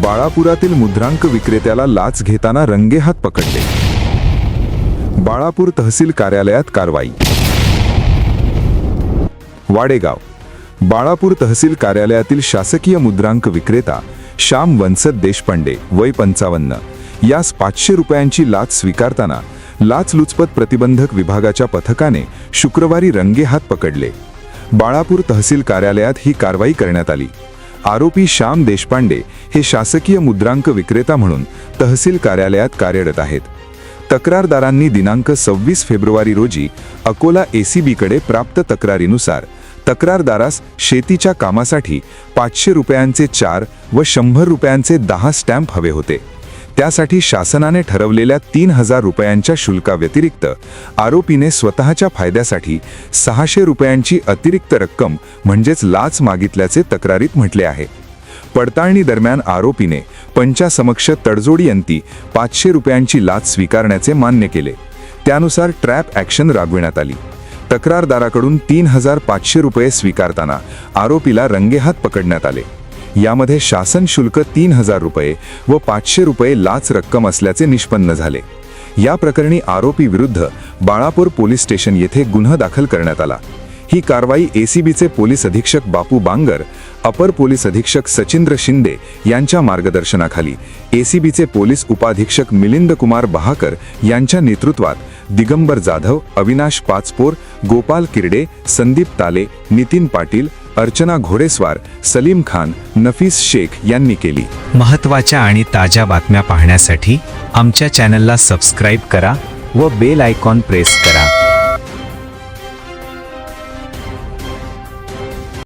बाळापुरातील मुद्रांक विक्रेत्याला लाच घेताना रंगेहात पकडले. बाळापूर तहसील कार्यालयात कारवाई. वाडेगाव. बाळापूर तहसील कार्यालयातील शासकीय मुद्रांक विक्रेता श्याम वंसत देशपांडे वय 55 यास 500 रुपयांची लाच स्वीकारताना लाचलुचपत प्रतिबंधक विभागाच्या पथकाने शुक्रवारी रंगेहात पकडले. बाळापूर तहसील कार्यालयात ही कारवाई करण्यात आली. आरोपी श्याम देशपांडे हे शासकीय मुद्रांक विक्रेता म्हणून तहसील कार्यालयात कार्यरत आहेत. तक्रारदारांनी दिनांक 26 फेब्रुवारी रोजी अकोला ACBकडे प्राप्त तक्रारीनुसार तक्रारदारास शेतीच्या कामासाठी 500 रुपयांचे 4 व 100 रुपयांचे 10 स्टॅम्प हवे होते. त्यासाठी शासनाने ठरवलेल्या 3000 रुपयांच्या शुल्काव्यतिरिक्त आरोपीने स्वतःच्या फायद्यासाठी 600 रुपयांची अतिरिक्त रक्कम म्हणजेच लाच मागितल्याचे तक्रारीत म्हटले आहे. पडताळणी दरम्यान आरोपीने पंचासमक्ष तडजोडीअंती 500 रुपयांची लाच स्वीकारण्याचे मान्य केले. त्यानुसार ट्रॅप ॲक्शन राबविण्यात आली. तक्रारदाराकडून 3500 रुपये स्वीकारताना आरोपीला रंगेहात पकडण्यात आले. यामध्ये शासन शुल्क 3000 रुपये व 500 रुपये लाच रक्कम असल्याचे निष्पन्न झाले. या प्रकरणी आरोपी विरुद्ध बाळापूर पोलीस स्टेशन येथे गुन्हा दाखल करण्यात आला. ही कारवाई ACBचे पोलीस अधीक्षक बापू बांगर, अपर पोलीस अधीक्षक सचिंद्र शिंदे यांच्या मार्गदर्शनाखाली ACBचे पोलीस उपाधीक्षक मिलिंद कुमार बहाकर यांच्या नेतृत्वात दिगंबर जाधव, अविनाश पाचपोर, गोपाल किरडे, संदीप ताले, नितीन पाटील, अर्चना घोडेस्वार, सलीम खान, नफीस शेख यांनी केली. महत्त्वाच्या आणि ताज्या बातम्या पाहण्यासाठी आमच्या चॅनलला सबस्क्राईब करा व बेल आयकॉन प्रेस करा.